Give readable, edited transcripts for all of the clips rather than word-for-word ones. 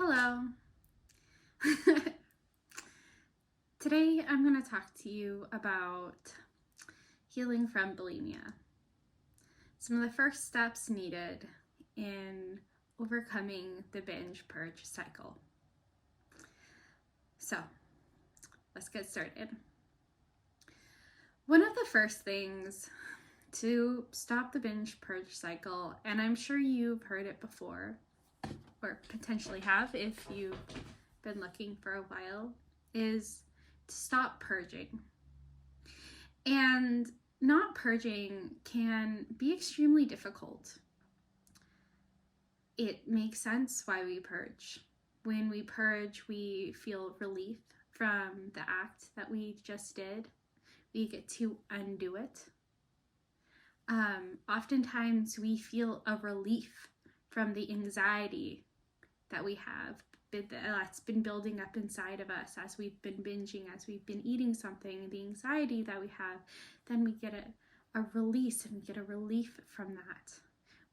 Hello. Today I'm going to talk to you about healing from bulimia. Some of the first steps needed in overcoming the binge purge cycle. So, let's get started. One of the first things to stop the binge purge cycle, and I'm sure you've heard it before, or potentially have if you've been looking for a while, is to stop purging. And not purging can be extremely difficult. It makes sense why we purge. When we purge, we feel relief from the act that we just did. We get to undo it. Oftentimes we feel a relief from the anxiety that we have that's been building up inside of us as we've been binging, as we've been eating something, the anxiety that we have. Then we get a release, and we get a relief from that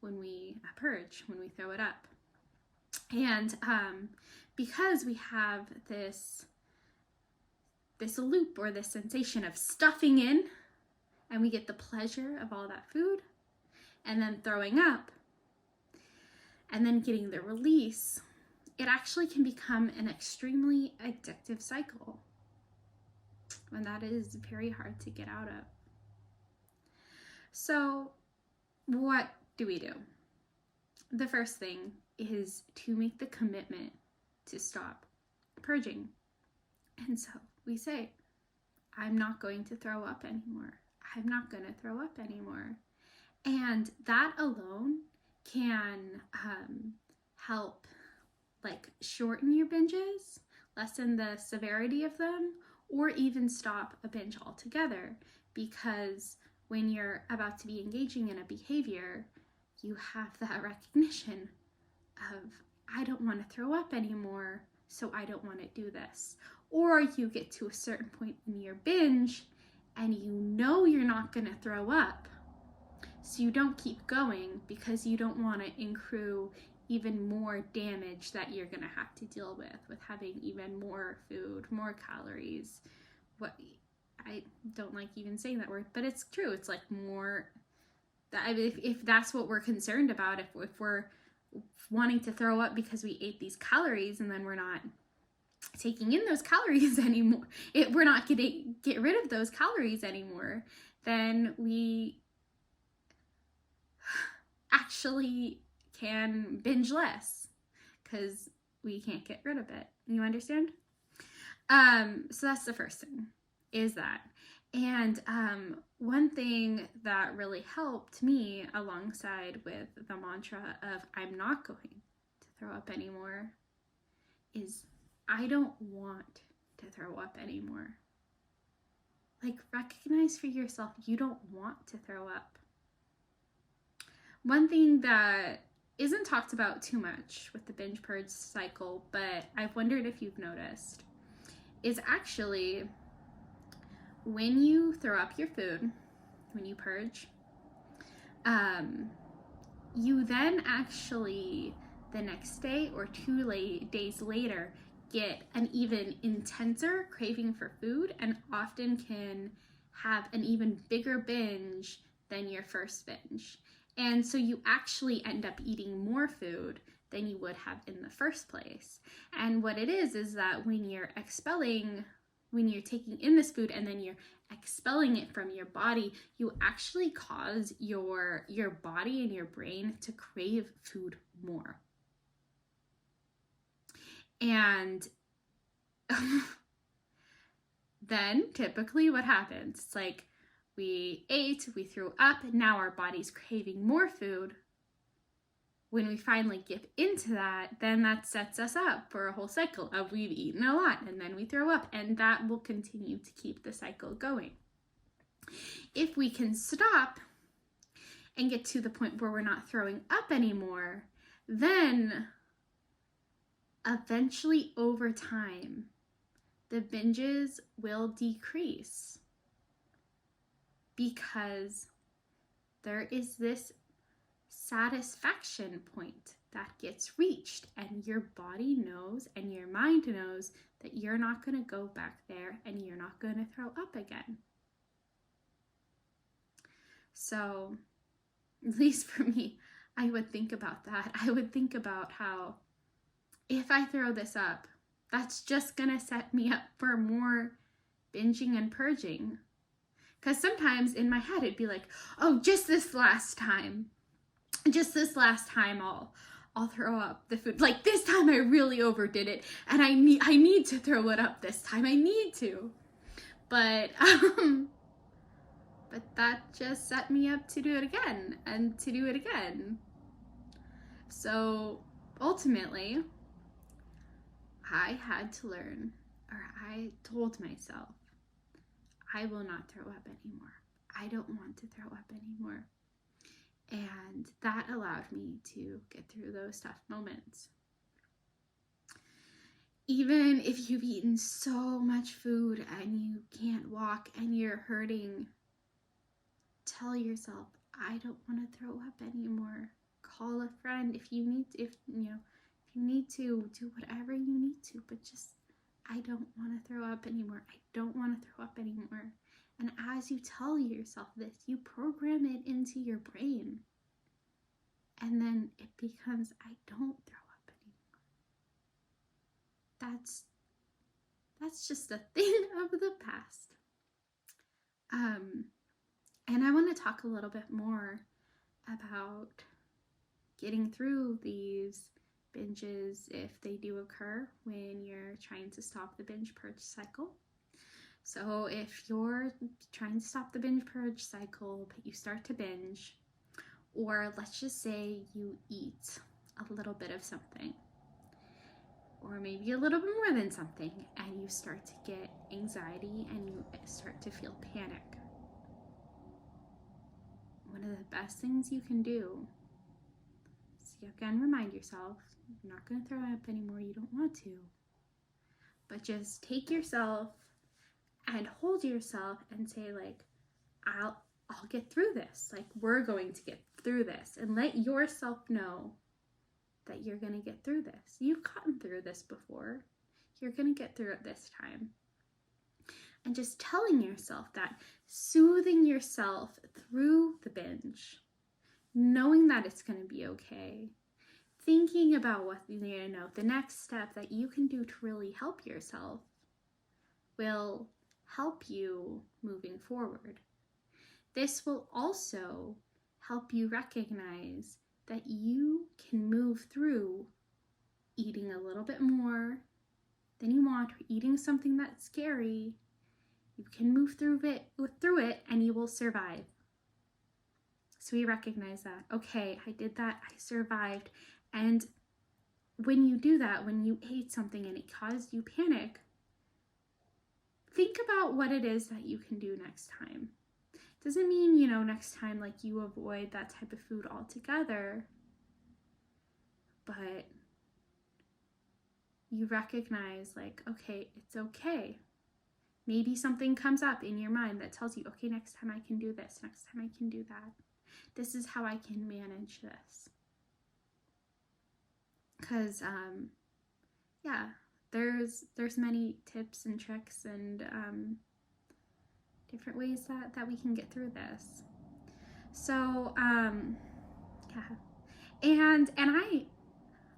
when we purge, when we throw it up. And because we have this loop or this sensation of stuffing in, and we get the pleasure of all that food, and then throwing up, and then getting the release, it actually can become an extremely addictive cycle, and that is very hard to get out of. So what do we do? The first thing is to make the commitment to stop purging. And so we say, I'm not going to throw up anymore. I'm not going to throw up anymore. And that alone can help shorten your binges, lessen the severity of them, or even stop a binge altogether. Because when you're about to be engaging in a behavior, you have that recognition of, I don't want to throw up anymore, so I don't want to do this. Or you get to a certain point in your binge and you know you're not going to throw up, so you don't keep going because you don't want to accrue even more damage that you're going to have to deal with having even more food, more calories. I don't like even saying that word, but it's true. It's more, if that's what we're concerned about, if we're wanting to throw up because we ate these calories and then we're not taking in those calories anymore, we're not going to get rid of those calories anymore, then we actually can binge less because we can't get rid of it. You understand? So that's the first thing, is that. And one thing that really helped me, alongside with the mantra of I'm not going to throw up anymore, is I don't want to throw up anymore. Recognize for yourself you don't want to throw up. One thing that isn't talked about too much with the binge purge cycle, but I've wondered if you've noticed, is actually when you throw up your food, when you purge, you then actually the next day or 2 days later get an even intenser craving for food, and often can have an even bigger binge than your first binge. And so you actually end up eating more food than you would have in the first place. And what it is that when you're taking in this food and then you're expelling it from your body, you actually cause your body and your brain to crave food more. And then typically what happens, it's we ate, we threw up, and now our body's craving more food. When we finally give into that, then that sets us up for a whole cycle of we've eaten a lot and then we throw up, and that will continue to keep the cycle going. If we can stop and get to the point where we're not throwing up anymore, then eventually over time, the binges will decrease, because there is this satisfaction point that gets reached, and your body knows and your mind knows that you're not going to go back there and you're not going to throw up again. So, at least for me, I would think about that. I would think about how if I throw this up, that's just going to set me up for more binging and purging. Because sometimes in my head it'd be like, oh, just this last time I'll throw up the food. Like this time I really overdid it, and I need to throw it up this time. I need to. But that just set me up to do it again and to do it again. So ultimately, I had to learn, or I told myself, I will not throw up anymore. I don't want to throw up anymore. And that allowed me to get through those tough moments. Even if you've eaten so much food and you can't walk and you're hurting, tell yourself, I don't want to throw up anymore. Call a friend if you need to, if you need to, do whatever you need to, but just, I don't want to throw up anymore. I don't want to throw up anymore. And as you tell yourself this, you program it into your brain. And then it becomes, I don't throw up anymore. That's just a thing of the past. And I want to talk a little bit more about getting through these binges if they do occur when you're trying to stop the binge purge cycle. So if you're trying to stop the binge purge cycle, but you start to binge, or let's just say you eat a little bit of something, or maybe a little bit more than something, and you start to get anxiety and you start to feel panic. One of the best things you can do is, again, remind yourself, you're not going to throw up anymore, you don't want to. But just take yourself and hold yourself and say, like, I'll get through this. Like, we're going to get through this. And let yourself know that you're going to get through this. You've gotten through this before. You're going to get through it this time. And just telling yourself that, soothing yourself through the binge, knowing that it's going to be okay, thinking about what, the next step that you can do to really help yourself will help you moving forward. This will also help you recognize that you can move through eating a little bit more than you want, or eating something that's scary. You can move through it and you will survive. So we recognize that, okay, I did that, I survived. And when you do that, when you ate something and it caused you panic, think about what it is that you can do next time. Doesn't mean, next time, like, you avoid that type of food altogether, but you recognize, like, okay, it's okay. Maybe something comes up in your mind that tells you, okay, next time I can do this, next time I can do that. This is how I can manage this. Because, there's many tips and tricks and different ways that we can get through this. So, and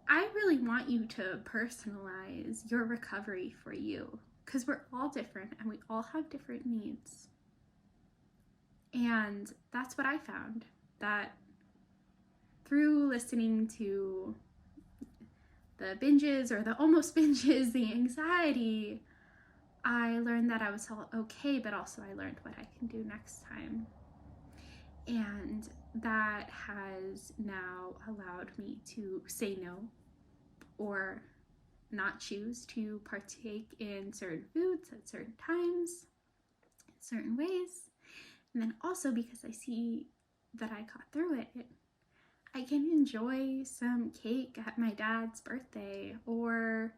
I really want you to personalize your recovery for you, because we're all different and we all have different needs. And that's what I found, that through listening to the binges or the almost binges, the anxiety, I learned that I was all okay, but also I learned what I can do next time. And that has now allowed me to say no, or not choose to partake in certain foods at certain times, in certain ways. And then also, because I see that I got through it, I can enjoy some cake at my dad's birthday, or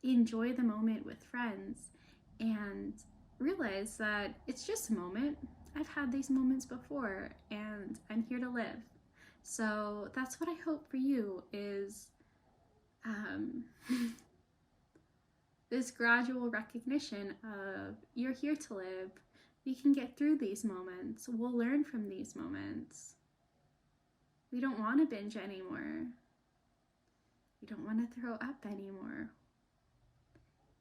enjoy the moment with friends and realize that it's just a moment. I've had these moments before and I'm here to live. So that's what I hope for you is this gradual recognition of you're here to live. We can get through these moments. We'll learn from these moments. We don't want to binge anymore. We don't want to throw up anymore.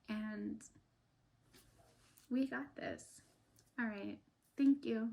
And we got this. All right. Thank you.